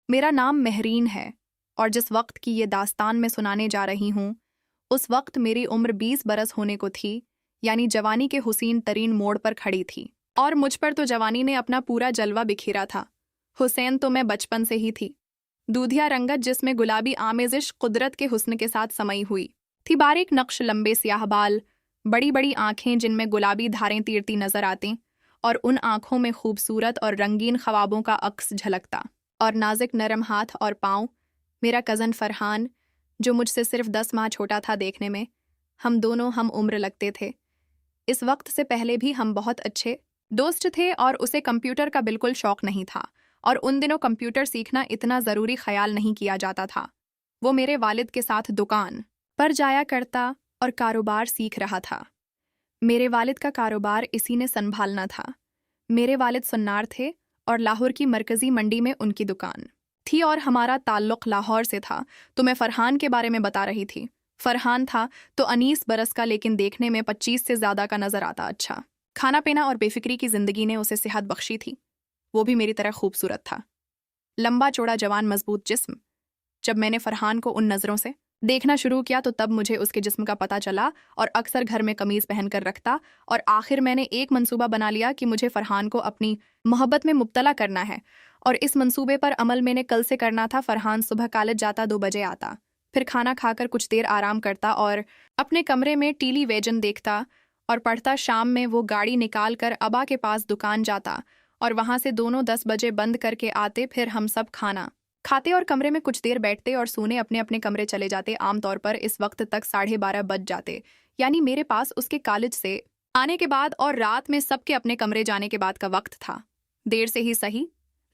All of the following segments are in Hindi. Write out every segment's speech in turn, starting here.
मेरा नाम महरीन है और जिस वक्त की ये दास्तान मैं सुनाने जा रही हूँ उस वक्त मेरी उम्र 20 बरस होने को थी, यानी जवानी के हुसीन तरीन मोड़ पर खड़ी थी। और मुझ पर तो जवानी ने अपना पूरा जलवा बिखेरा था। हुसैन तो मैं बचपन से ही थी। दूधिया रंगत जिसमें गुलाबी आमेजिश कुदरत के हुस्न के साथ समाई हुई थी। बारीक नक्श, लंबे स्याह बाल, बड़ी बड़ी आंखें जिनमें गुलाबी धारें तीरती नजर आती और उन आंखों में खूबसूरत और रंगीन ख्वाबों का अक्स झलकता। और नाजुक नरम हाथ और पाँव। मेरा कज़न फरहान, जो मुझसे सिर्फ 10 माह छोटा था देखने में, हम दोनों हम उम्र लगते थे। इस वक्त से पहले भी हम बहुत अच्छे दोस्त थे और उसे कंप्यूटर का बिल्कुल शौक नहीं था और उन दिनों कंप्यूटर सीखना इतना ज़रूरी ख्याल नहीं किया जाता था। वो मेरे वालिद के साथ दुकान पर जाया करता और कारोबार सीख रहा था। मेरे वालिद का कारोबार इसी ने संभालना था। मेरे वालिद सुन्नार थे और लाहौर की मरकजी मंडी में उनकी दुकान थी और हमारा ताल्लुक लाहौर से था। तो मैं फरहान के बारे में बता रही थी। फरहान था तो 19 बरस का, लेकिन देखने में 25 से ज़्यादा का नज़र आता। अच्छा खाना पीना और बेफिक्री की ज़िंदगी ने उसे सेहत बख्शी थी। वो भी मेरी तरह खूबसूरत था। लंबा चौड़ा, जवान, मजबूत जिस्म। जब मैंने फरहान को उन नज़रों से देखना शुरू किया तो तब मुझे उसके जिस्म का पता चला और अक्सर घर में कमीज़ पहनकर रखता। और आखिर मैंने एक मंसूबा बना लिया कि मुझे फरहान को अपनी मोहब्बत में मुब्तला करना है और इस मंसूबे पर अमल मैंने कल से करना था। फरहान सुबह कॉलेज जाता, 2 बजे आता, फिर खाना खाकर कुछ देर आराम करता और अपने कमरे में टेलीविजन देखता और पढ़ता। शाम में वो गाड़ी निकाल कर अबा के पास दुकान जाता और वहाँ से दोनों 10 बजे बंद करके आते। फिर हम सब खाना खाते और कमरे में कुछ देर बैठते और सोने अपने अपने कमरे चले जाते। आमतौर पर इस वक्त तक 12:30 बज जाते, यानी मेरे पास उसके कॉलेज से आने के बाद और रात में सबके अपने कमरे जाने के बाद का वक्त था। देर से ही सही,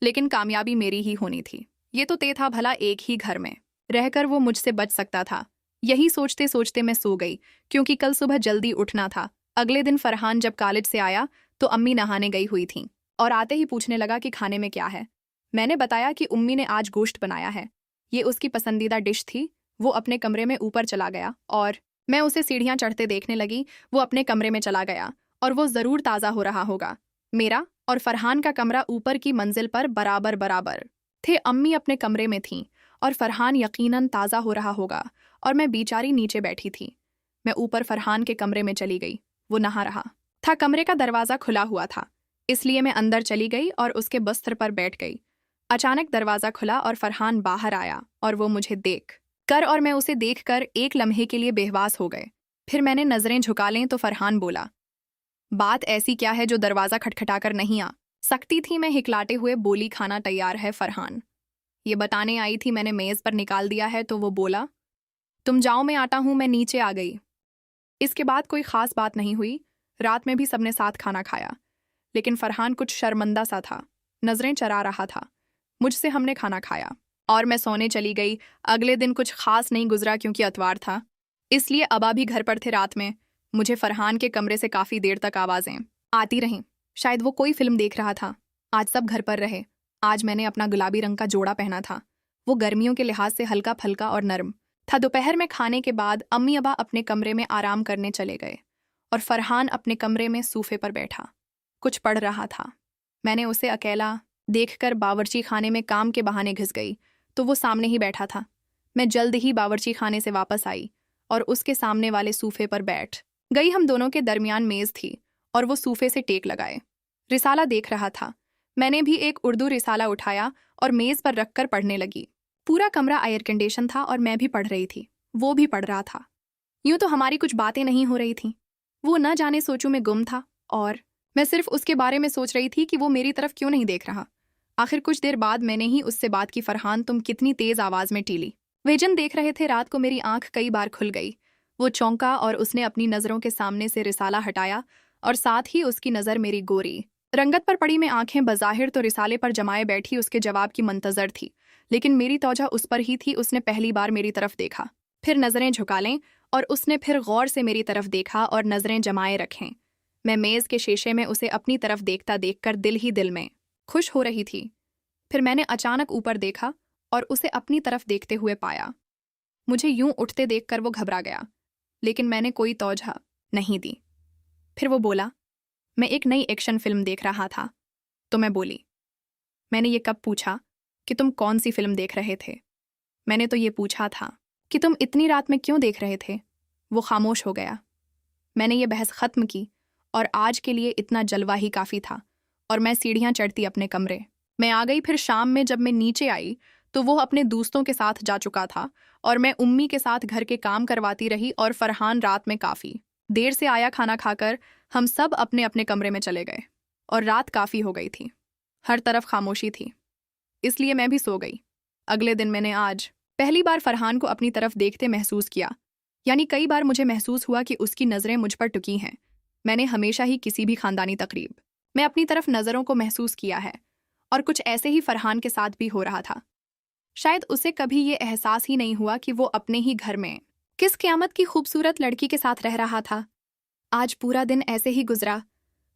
लेकिन कामयाबी मेरी ही होनी थी। ये तो तय था भला एक ही घर में रहकर वो मुझसे बच सकता था। यही सोचते सोचते मैं सो गई, क्योंकि कल सुबह जल्दी उठना था। अगले दिन फरहान जब कॉलेज से आया तो अम्मी नहाने गई हुई थीं और आते ही पूछने लगा कि खाने में क्या है। मैंने बताया कि उम्मी ने आज गोश्त बनाया है, ये उसकी पसंदीदा डिश थी। वो अपने कमरे में ऊपर चला गया और मैं उसे सीढ़ियां चढ़ते देखने लगी। वो अपने कमरे में चला गया और वो ज़रूर ताज़ा हो रहा होगा। मेरा और फरहान का कमरा ऊपर की मंजिल पर बराबर बराबर थे। अम्मी अपने कमरे में थीं और फरहान यकीनन ताज़ा हो रहा होगा और मैं बेचारी नीचे बैठी थी। मैं ऊपर फरहान के कमरे में चली गई। वो नहा रहा था। कमरे का दरवाज़ा खुला हुआ था, इसलिए मैं अंदर चली गई और उसके बस्तर पर बैठ गई। अचानक दरवाज़ा खुला और फरहान बाहर आया और वो मुझे देख कर और मैं उसे देखकर एक लम्हे के लिए बेहवास हो गए। फिर मैंने नज़रें झुका लें तो फरहान बोला, बात ऐसी क्या है जो दरवाज़ा खटखटाकर नहीं आ सकती थी? मैं हिकलाते हुए बोली, खाना तैयार है फरहान। ये बताने आई थी, मैंने मेज़ पर निकाल दिया है। तो वो बोला, तुम जाओ मैं आता हूँ। मैं नीचे आ गई। इसके बाद कोई ख़ास बात नहीं हुई। रात में भी सबने साथ खाना खाया, लेकिन फरहान कुछ शर्मिंदा सा था, नज़रें चरा रहा था। मुझसे हमने खाना खाया और मैं सोने चली गई। अगले दिन कुछ खास नहीं गुजरा, क्योंकि अतवार था, इसलिए अबा भी घर पर थे। रात में मुझे फरहान के कमरे से काफ़ी देर तक आवाज़ें आती रहीं। शायद वो कोई फिल्म देख रहा था। आज सब घर पर रहे। आज मैंने अपना गुलाबी रंग का जोड़ा पहना था। वो गर्मियों के लिहाज से हल्का फल्का और नरम था। दोपहर में खाने के बाद अम्मी अबा अपने कमरे में आराम करने चले गए और फरहान अपने कमरे में सूफे पर बैठा कुछ पढ़ रहा था। मैंने उसे अकेला देखकर बावर्ची खाने में काम के बहाने घुस गई तो वो सामने ही बैठा था। मैं जल्द ही बावर्ची खाने से वापस आई और उसके सामने वाले सूफे पर बैठ गई। हम दोनों के दरमियान मेज़ थी और वो सूफे से टेक लगाए रिसाला देख रहा था। मैंने भी एक उर्दू रिसाला उठाया और मेज़ पर रखकर पढ़ने लगी। पूरा कमरा एयर कंडीशन था और मैं भी पढ़ रही थी, वो भी पढ़ रहा था। यूं तो हमारी कुछ बातें नहीं हो रही थीं। वो न जाने सोचों में गुम था और मैं सिर्फ उसके बारे में सोच रही थी कि वो मेरी तरफ क्यों नहीं देख रहा। आखिर कुछ देर बाद मैंने ही उससे बात की, फरहान तुम कितनी तेज आवाज में टीली वेजन देख रहे थे? रात को मेरी आंख कई बार खुल गई। वो चौंका और उसने अपनी नज़रों के सामने से रिसाला हटाया और साथ ही उसकी नज़र मेरी गोरी रंगत पर पड़ी। में आंखें बज़ाहिर तो रिसाले पर जमाए बैठी उसके जवाब की मंतज़र थी, लेकिन मेरी तौजह उस पर ही थी। उसने पहली बार मेरी तरफ देखा, फिर नज़रें झुका लें और उसने फिर गौर से मेरी तरफ देखा और नज़रें जमाए रखें। मैं मेज़ के शीशे में उसे अपनी तरफ देखता देखकर दिल ही दिल में खुश हो रही थी। फिर मैंने अचानक ऊपर देखा और उसे अपनी तरफ देखते हुए पाया। मुझे यूं उठते देखकर वो घबरा गया, लेकिन मैंने कोई तौजह नहीं दी। फिर वो बोला, मैं एक नई एक्शन फिल्म देख रहा था। तो मैं बोली, मैंने ये कब पूछा? कि तुम कौन सी फिल्म देख रहे थे। मैंने तो ये पूछा था कि तुम इतनी रात में क्यों देख रहे थे। वो खामोश हो गया। मैंने ये बहस खत्म की और आज के लिए इतना जलवा ही काफ़ी था और मैं सीढ़ियाँ चढ़ती अपने कमरे मैं आ गई। फिर शाम में जब मैं नीचे आई तो वो अपने दोस्तों के साथ जा चुका था और मैं उम्मी के साथ घर के काम करवाती रही और फरहान रात में काफ़ी देर से आया। खाना खाकर हम सब अपने अपने कमरे में चले गए और रात काफ़ी हो गई थी। हर तरफ खामोशी थी, इसलिए मैं भी सो गई। अगले दिन मैंने आज पहली बार फरहान को अपनी तरफ देखते महसूस किया। यानी कई बार मुझे महसूस हुआ कि उसकी नज़रें मुझ पर टिकी हैं। मैंने हमेशा ही किसी भी खानदानी तकरीब में अपनी तरफ नज़रों को महसूस किया है और कुछ ऐसे ही फरहान के साथ भी हो रहा था। शायद उसे कभी ये एहसास ही नहीं हुआ कि वो अपने ही घर में किस क़यामत की खूबसूरत लड़की के साथ रह रहा था। आज पूरा दिन ऐसे ही गुजरा।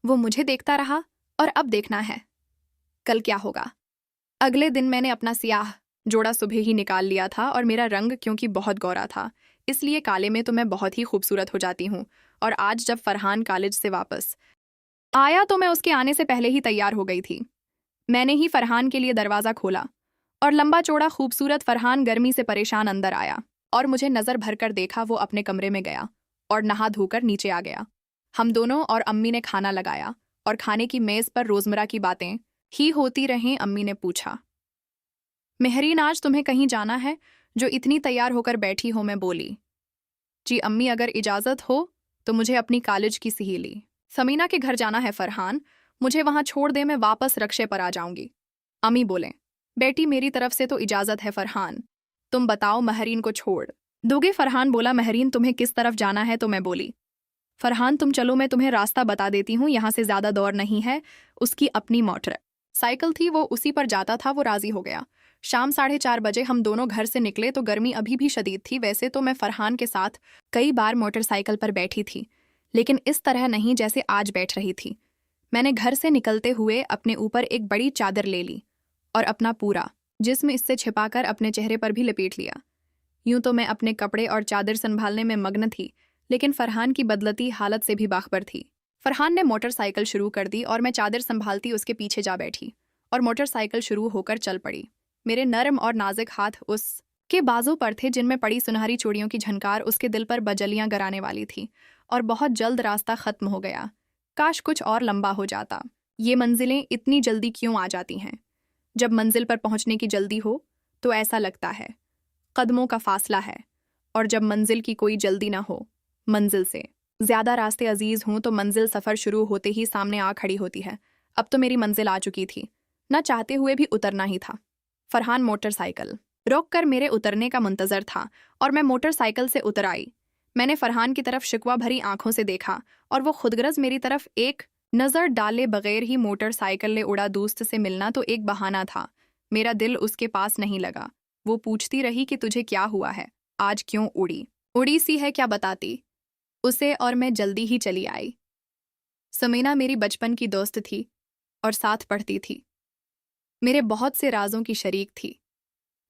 वो मुझे देखता रहा और अब देखना है कल क्या होगा। अगले दिन मैंने अपना सियाह जोड़ा सुबह ही निकाल लिया था और मेरा रंग क्योंकि बहुत गोरा था इसलिए काले में तो मैं बहुत ही खूबसूरत हो जाती हूँ। और आज जब फरहान कॉलेज से वापस आया तो मैं उसके आने से पहले ही तैयार हो गई थी। मैंने ही फरहान के लिए दरवाज़ा खोला और लंबा चौड़ा खूबसूरत फरहान गर्मी से परेशान अंदर आया और मुझे नज़र भरकर देखा। वो अपने कमरे में गया और नहा धोकर नीचे आ गया। हम दोनों और अम्मी ने खाना लगाया और खाने की मेज़ पर रोज़मर्रा की बातें ही होती रहें। अम्मी ने पूछा, मेहरीन आज तुम्हें कहीं जाना है जो इतनी तैयार होकर बैठी हो। मैं बोली, जी अम्मी अगर इजाज़त हो तो मुझे अपनी कॉलेज की सहेली समीना के घर जाना है फरहान, मुझे वहाँ छोड़ दे, मैं वापस रक्शे पर आ जाऊंगी। अम्मी बोले, बेटी मेरी तरफ से तो इजाज़त है फरहान, तुम बताओ महरीन को छोड़ दोगे। फरहान बोला, महरीन तुम्हें किस तरफ जाना है। तो मैं बोली, फरहान तुम चलो मैं तुम्हें रास्ता बता देती हूँ, यहाँ से ज़्यादा दौर नहीं है। उसकी अपनी मोटर साइकिल थी, वो उसी पर जाता था। वो राज़ी हो गया। शाम 4:30 बजे हम दोनों घर से निकले तो गर्मी अभी भी शदीद थी। वैसे तो मैं फरहान के साथ कई बार मोटरसाइकिल पर बैठी थी, लेकिन इस तरह नहीं जैसे आज बैठ रही थी। मैंने घर से निकलते हुए अपने ऊपर एक बड़ी चादर ले ली और अपना पूरा जिस्म इससे छिपाकर अपने चेहरे पर भी लपेट लिया। यूं तो मैं अपने कपड़े और चादर संभालने में मग्न थी, लेकिन फरहान की बदलती हालत से भी बाखबर थी। फरहान ने मोटरसाइकिल शुरू कर दी और मैं चादर संभालती उसके पीछे जा बैठी और मोटरसाइकिल शुरू होकर चल पड़ी। मेरे नरम और नाजुक हाथ उसके बाजू पर थे जिनमें पड़ी सुनहरी चूड़ियों की झनकार उसके दिल पर बजलियां गराने वाली थी। और बहुत जल्द रास्ता खत्म हो गया। काश कुछ और लंबा हो जाता। ये मंजिलें इतनी जल्दी क्यों आ जाती हैं? जब मंजिल पर पहुंचने की जल्दी हो तो ऐसा लगता है कदमों का फासला है, और जब मंजिल की कोई जल्दी ना हो, मंजिल से ज़्यादा रास्ते अजीज हों तो मंजिल सफ़र शुरू होते ही सामने आ खड़ी होती है। अब तो मेरी मंजिल आ चुकी थी, न चाहते हुए भी उतरना ही था। फरहान मोटरसाइकिल रोक कर मेरे उतरने का मुंतज़र था और मैं मोटरसाइकिल से उतर आई। मैंने फरहान की तरफ शिकवा भरी आंखों से देखा और वो खुदगर्ज मेरी तरफ एक नज़र डाले बगैर ही मोटरसाइकिल ले उड़ा। दोस्त से मिलना तो एक बहाना था, मेरा दिल उसके पास नहीं लगा। वो पूछती रही कि तुझे क्या हुआ है, आज क्यों उड़ी उड़ी सी है, क्या बताती उसे, और मैं जल्दी ही चली आई। समीना मेरी बचपन की दोस्त थी और साथ पढ़ती थी, मेरे बहुत से राजों की शरीक थी,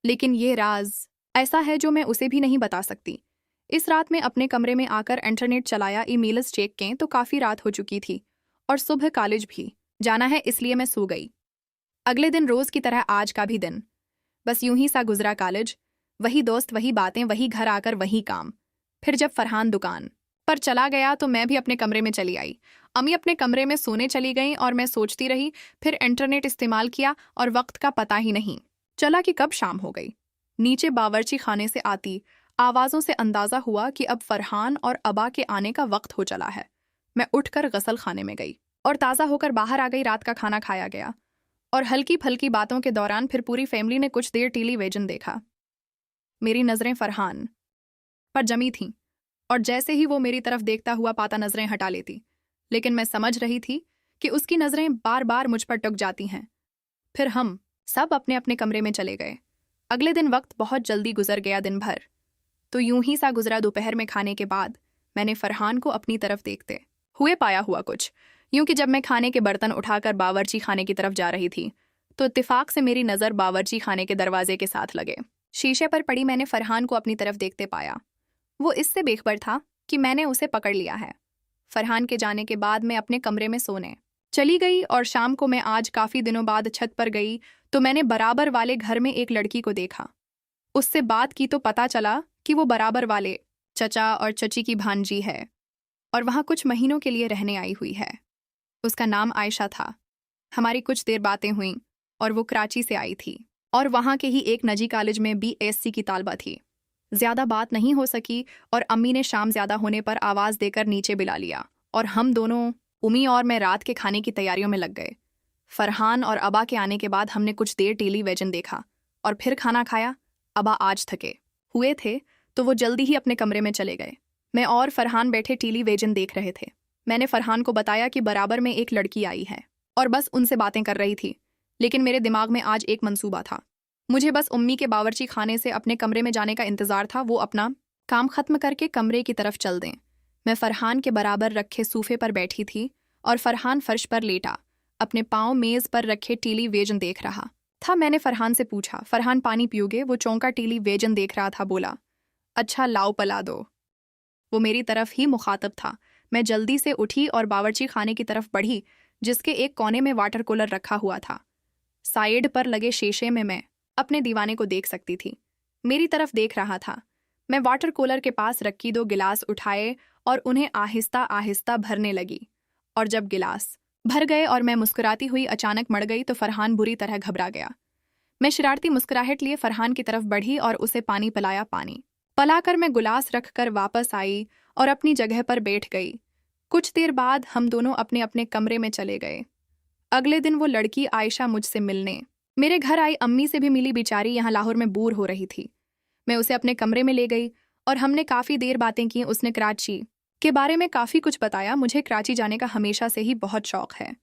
लेकिन ये राज ऐसा है जो मैं उसे भी नहीं बता सकती। इस रात में अपने कमरे में आकर इंटरनेट चलाया, ईमेल्स चेक किए तो काफ़ी रात हो चुकी थी और सुबह कॉलेज भी जाना है, इसलिए मैं सो गई। अगले दिन रोज़ की तरह आज का भी दिन बस यूं ही सा गुजरा। कॉलेज, वही दोस्त, वही बातें, वही घर आकर वही काम। फिर जब फरहान दुकान पर चला गया तो मैं भी अपने कमरे में चली आई। अम्मी अपने कमरे में सोने चली गईं और मैं सोचती रही। फिर इंटरनेट इस्तेमाल किया और वक्त का पता ही नहीं चला कि कब शाम हो गई। नीचे बावर्ची खाने से आती आवाज़ों से अंदाज़ा हुआ कि अब फरहान और अबा के आने का वक्त हो चला है। मैं उठकर गसल खाने में गई और ताज़ा होकर बाहर आ गई। रात का खाना खाया गया और हल्की फल्की बातों के दौरान फिर पूरी फैमिली ने कुछ देर टेलीविजन देखा। मेरी नज़रें फरहान पर जमी थीं और जैसे ही वो मेरी तरफ देखता हुआ पाता नज़रें हटा लेती, लेकिन मैं समझ रही थी कि उसकी नज़रें बार बार मुझ पर टक जाती हैं। फिर हम सब अपने अपने कमरे में चले गए। अगले दिन वक्त बहुत जल्दी गुजर गया। दिन भर तो यूं ही सा गुजरा। दोपहर में खाने के बाद मैंने फरहान को अपनी तरफ देखते हुए पाया हुआ कुछ यूं कि जब मैं खाने के बर्तन उठाकर बावर्ची खाने की तरफ जा रही थी तो इत्तेफाक से मेरी नज़र बावर्ची खाने के दरवाजे के साथ लगे शीशे पर पड़ी। मैंने फरहान को अपनी तरफ देखते पाया। वो इससे बेखबर था कि मैंने उसे पकड़ लिया है। फरहान के जाने के बाद मैं अपने कमरे में सोने चली गई और शाम को मैं आज काफ़ी दिनों बाद छत पर गई तो मैंने बराबर वाले घर में एक लड़की को देखा। उससे बात की तो पता चला कि वो बराबर वाले चचा और चची की भांजी है और वहाँ कुछ महीनों के लिए रहने आई हुई है। उसका नाम आयशा था। हमारी कुछ देर बातें हुईं और वो कराची से आई थी और वहाँ के ही एक निजी कॉलेज में BSc की तालबा थी। ज़्यादा बात नहीं हो सकी और अम्मी ने शाम ज़्यादा होने पर आवाज़ देकर नीचे बुला लिया और हम दोनों, उम्मी और मैं, रात के खाने की तैयारियों में लग गए। फरहान और अबा के आने के बाद हमने कुछ देर टेलीविजन देखा और फिर खाना खाया। अबा आज थके हुए थे तो वो जल्दी ही अपने कमरे में चले गए। मैं और फरहान बैठे टेलीविजन देख रहे थे। मैंने फरहान को बताया कि बराबर में एक लड़की आई है और बस उनसे बातें कर रही थी, लेकिन मेरे दिमाग में आज एक मंसूबा था। मुझे बस उम्मी के बावर्ची खाने से अपने कमरे में जाने का इंतजार था। वो अपना काम खत्म करके कमरे की तरफ चल दें। मैं फरहान के बराबर रखे सूफे पर बैठी थी और फरहान फर्श पर लेटा अपने पाँव मेज़ पर रखे टेलीविजन देख रहा था। मैंने फरहान से पूछा, फरहान पानी पियोगे? वो चौंका टेलीविजन देख रहा था। बोला, अच्छा लाओ पिला दो। वो मेरी तरफ ही मुखातब था। मैं जल्दी से उठी और बावर्ची खाने की तरफ बढ़ी, जिसके एक कोने में वाटर कूलर रखा हुआ था। साइड पर लगे शीशे में मैं अपने दीवाने को देख सकती थी। मेरी तरफ देख रहा था। मैं वाटर कूलर के पास रखी 2 गिलास उठाए और उन्हें आहिस्ता आहिस्ता भरने लगी और जब गिलास भर गए और मैं मुस्कुराती हुई अचानक मड़ गई तो फरहान बुरी तरह घबरा गया। मैं शरारती मुस्कुराहट लिए फरहान की तरफ बढ़ी और उसे पानी पिलाया। पानी पिलाकर मैं गिलास रखकर वापस आई और अपनी जगह पर बैठ गई। कुछ देर बाद हम दोनों अपने अपने कमरे में चले गए। अगले दिन वो लड़की आयशा मुझसे मिलने मेरे घर आई। अम्मी से भी मिली, बेचारी यहाँ लाहौर में बोर हो रही थी। मैं उसे अपने कमरे में ले गई और हमने काफ़ी देर बातें की। उसने कराची के बारे में काफ़ी कुछ बताया। मुझे कराची जाने का हमेशा से ही बहुत शौक है।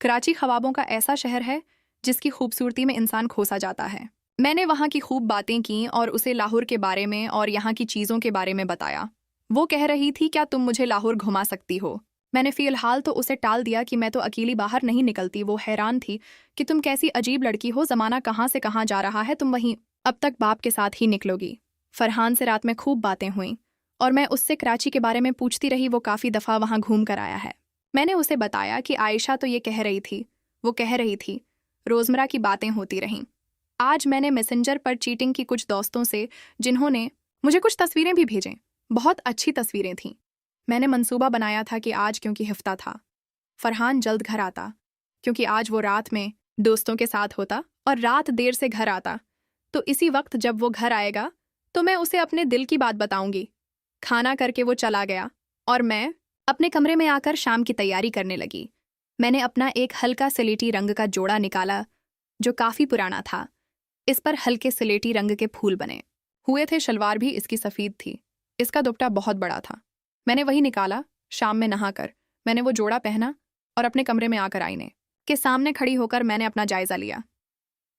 कराची ख्वाबों का ऐसा शहर है जिसकी खूबसूरती में इंसान खोसा जाता है। मैंने वहाँ की खूब बातें की और उसे लाहौर के बारे में और यहाँ की चीज़ों के बारे में बताया। वो कह रही थी, क्या तुम मुझे लाहौर घुमा सकती हो? मैंने फ़िलहाल तो उसे टाल दिया कि मैं तो अकेली बाहर नहीं निकलती। वो हैरान थी कि तुम कैसी अजीब लड़की हो, ज़माना कहाँ से कहाँ जा रहा है, तुम वहीं अब तक बाप के साथ ही निकलोगी। फरहान से रात में खूब बातें हुईं और मैं उससे कराची के बारे में पूछती रही। वो काफ़ी दफ़ा वहाँ घूम कर आया है। मैंने उसे बताया कि आयशा तो ये कह रही थी, वो कह रही थी। रोज़मर्रा की बातें होती रहीं। आज मैंने मैसेंजर पर चीटिंग की कुछ दोस्तों से, जिन्होंने मुझे कुछ तस्वीरें भी भेजें। बहुत अच्छी तस्वीरें थीं। मैंने मंसूबा बनाया था कि आज, क्योंकि हफ्ता था, फरहान जल्द घर आता, क्योंकि आज वो रात में दोस्तों के साथ होता और रात देर से घर आता। तो इसी वक्त जब वो घर आएगा तो मैं उसे अपने दिल की बात बताऊंगी। खाना करके वो चला गया और मैं अपने कमरे में आकर शाम की तैयारी करने लगी। मैंने अपना एक हल्का स्लेटी रंग का जोड़ा निकाला जो काफ़ी पुराना था। इस पर हल्के स्लेटी रंग के फूल बने हुए थे। शलवार भी इसकी सफ़ेद थी। इसका दुपट्टा बहुत बड़ा था। मैंने वही निकाला। शाम में नहाकर मैंने वो जोड़ा पहना और अपने कमरे में आकर आईने के सामने खड़ी होकर मैंने अपना जायज़ा लिया।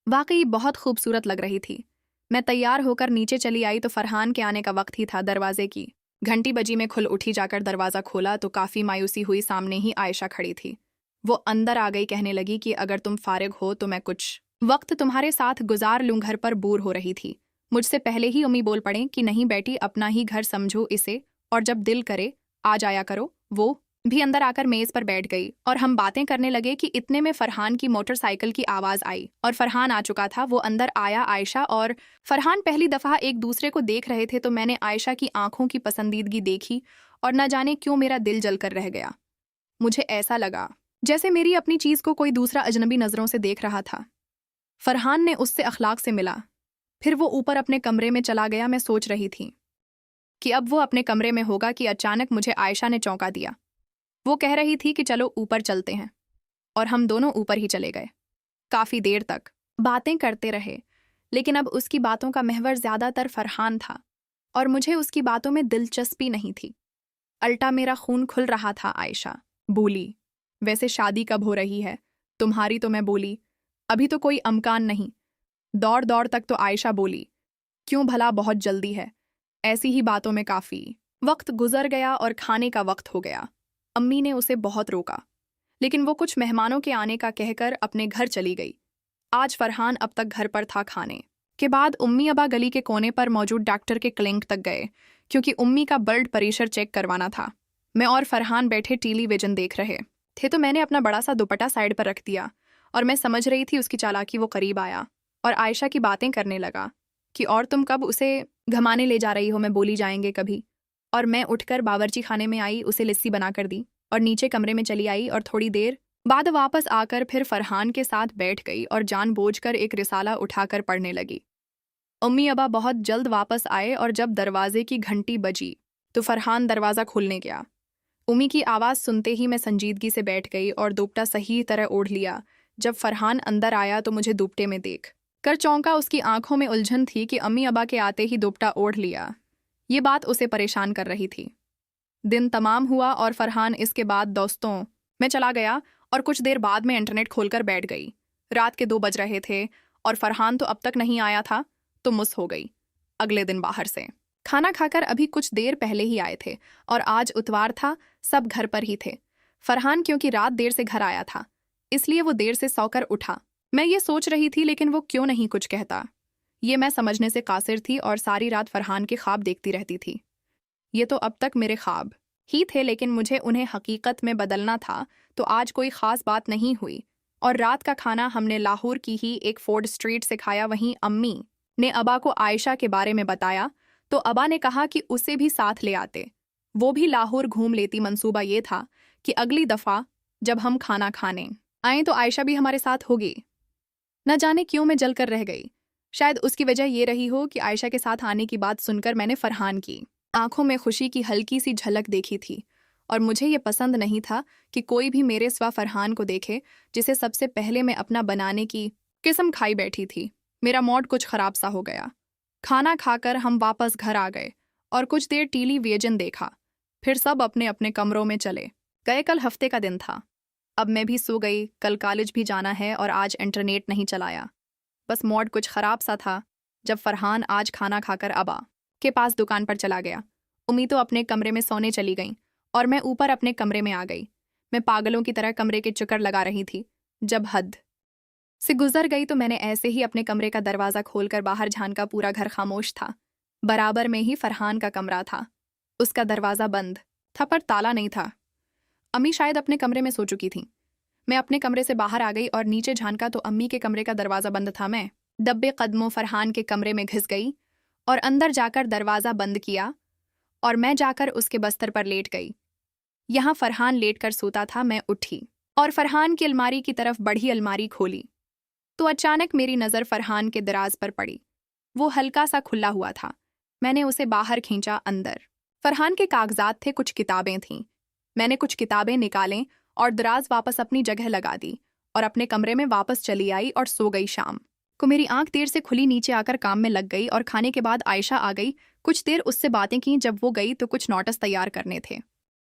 वाकई बहुत खूबसूरत लग रही थी। मैं तैयार होकर नीचे चली आई तो फरहान के आने का वक्त ही था। दरवाजे की घंटी बजी। में खुल उठी, जाकर दरवाज़ा खोला तो काफ़ी मायूसी हुई। सामने ही आयशा खड़ी थी। वो अंदर आ गई, कहने लगी कि अगर तुम फारिग हो तो मैं कुछ वक्त तुम्हारे साथ गुजार लूँ, घर पर बोर हो रही थी। मुझसे पहले ही अम्मी बोल पड़े कि नहीं बेटी, अपना ही घर समझो इसे और जब दिल करे आ जाया करो। वो भी अंदर आकर मेज़ पर बैठ गई और हम बातें करने लगे कि इतने में फरहान की मोटरसाइकिल की आवाज़ आई और फरहान आ चुका था। वो अंदर आया। आयशा और फरहान पहली दफ़ा एक दूसरे को देख रहे थे तो मैंने आयशा की आंखों की पसंदीदगी देखी और न जाने क्यों मेरा दिल जलकर रह गया। मुझे ऐसा लगा जैसे मेरी अपनी चीज़ को कोई दूसरा अजनबी नज़रों से देख रहा था। फरहान ने उससे अखलाक से मिला, फिर वो ऊपर अपने कमरे में चला गया। मैं सोच रही थी कि अब वो अपने कमरे में होगा कि अचानक मुझे आयशा ने चौंका दिया। वो कह रही थी कि चलो ऊपर चलते हैं और हम दोनों ऊपर ही चले गए। काफ़ी देर तक बातें करते रहे, लेकिन अब उसकी बातों का महवर ज़्यादातर फरहान था और मुझे उसकी बातों में दिलचस्पी नहीं थी। अल्टा मेरा खून खुल रहा था। आयशा बोली, वैसे शादी कब हो रही है तुम्हारी? तो मैं बोली, अभी तो कोई अमकान नहीं। दौड़ दौड़ तक तो आयशा बोली, क्यों भला, बहुत जल्दी है। ऐसी ही बातों में काफ़ी वक्त गुजर गया और खाने का वक्त हो गया। अम्मी ने उसे बहुत रोका, लेकिन वो कुछ मेहमानों के आने का कहकर अपने घर चली गई। आज फरहान अब तक घर पर था। खाने के बाद उम्मी अबा गली के कोने पर मौजूद डॉक्टर के क्लिनिक तक गए, क्योंकि उम्मी का ब्लड प्रेशर चेक करवाना था। मैं और फरहान बैठे टेलीविजन देख रहे थे तो मैंने अपना बड़ा सा दुपट्टा साइड पर रख दिया और मैं समझ रही थी उसकी चालाकी। वो करीब आया और आयशा की बातें करने लगा कि और तुम कब उसे घमाने ले जा रही हो, मैं बोली जाएंगे कभी। और मैं उठकर बावर्ची खाने में आई, उसे लस्सी बनाकर दी और नीचे कमरे में चली आई और थोड़ी देर बाद वापस आकर फिर फरहान के साथ बैठ गई और जानबूझकर एक रिसाला उठाकर पढ़ने लगी। अम्मी अबा बहुत जल्द वापस आए और जब दरवाजे की घंटी बजी तो फरहान दरवाज़ा खोलने गया। उम्मी की आवाज़ सुनते ही मैं संजीदगी से बैठ गई और दुपट्टा सही तरह ओढ़ लिया। जब फरहान अंदर आया तो मुझे दुपट्टे में देख कर चौंका। उसकी आंखों में उलझन थी कि अम्मी अबा के आते ही दुपट्टा ओढ़ लिया। ये बात उसे परेशान कर रही थी। दिन तमाम हुआ और फरहान इसके बाद दोस्तों में चला गया और कुछ देर बाद में इंटरनेट खोलकर बैठ गई। रात के 2 बज रहे थे और फरहान तो अब तक नहीं आया था, तो मुस हो गई। अगले दिन बाहर से खाना खाकर अभी कुछ देर पहले ही आए थे और आज इतवार था, सब घर पर ही थे। फरहान क्योंकि रात देर से घर आया था इसलिए वो देर से सोकर उठा। मैं ये सोच रही थी लेकिन वो क्यों नहीं कुछ कहता, ये मैं समझने से कासिर थी और सारी रात फरहान के ख्वाब देखती रहती थी। ये तो अब तक मेरे ख्वाब ही थे लेकिन मुझे उन्हें हकीकत में बदलना था, तो आज कोई ख़ास बात नहीं हुई। और रात का खाना हमने लाहौर की ही एक फोर्ड स्ट्रीट से खाया। वहीं अम्मी ने अबा को आयशा के बारे में बताया तो अबा ने कहा कि उसे भी साथ ले आते, वो भी लाहौर घूम लेती। मंसूबा ये था कि अगली दफ़ा जब हम खाना खाने आए तो आयशा भी हमारे साथ होगी। न जाने क्यों मैं जल कर रह गई। शायद उसकी वजह ये रही हो कि आयशा के साथ आने की बात सुनकर मैंने फरहान की आंखों में खुशी की हल्की सी झलक देखी थी और मुझे ये पसंद नहीं था कि कोई भी मेरे सिवा फरहान को देखे, जिसे सबसे पहले मैं अपना बनाने की किस्म खाई बैठी थी। मेरा मूड कुछ ख़राब सा हो गया। खाना खाकर हम वापस घर आ गए और कुछ देर टेलीविजन देखा, फिर सब अपने अपने कमरों में चले गए। कल हफ्ते का दिन था, अब मैं भी सो गई। कल कॉलेज भी जाना है और आज इंटरनेट नहीं चलाया, बस मूड कुछ ख़राब सा था। जब फरहान आज खाना खाकर अबा के पास दुकान पर चला गया, उम्मी तो अपने कमरे में सोने चली गई और मैं ऊपर अपने कमरे में आ गई। मैं पागलों की तरह कमरे के चक्कर लगा रही थी। जब हद से गुजर गई तो मैंने ऐसे ही अपने कमरे का दरवाज़ा खोलकर बाहर झांका। पूरा घर खामोश था। बराबर में ही फरहान का कमरा था, उसका दरवाज़ा बंद था पर ताला नहीं था। अम्मी शायद अपने कमरे में सो चुकी थी। मैं अपने कमरे से बाहर आ गई और नीचे झांका तो अम्मी के कमरे का दरवाज़ा बंद था। मैं दब्बे कदमों फरहान के कमरे में घिस गई और अंदर जाकर दरवाज़ा बंद किया और मैं जाकर उसके बस्तर पर लेट गई। यहाँ फरहान लेटकर सोता था। मैं उठी और फरहान की अलमारी की तरफ बढ़ी। अलमारी खोली तो अचानक मेरी नज़र फरहान के दराज पर पड़ी। वो हल्का सा खुला हुआ था। मैंने उसे बाहर खींचा। अंदर फरहान के कागजात थे, कुछ किताबें थीं। मैंने कुछ किताबें निकालें और दराज वापस अपनी जगह लगा दी और अपने कमरे में वापस चली आई और सो गई। शाम को मेरी आंख देर से खुली, नीचे आकर काम में लग गई और खाने के बाद आयशा आ गई। कुछ देर उससे बातें की। जब वो गई तो कुछ नोटिस तैयार करने थे।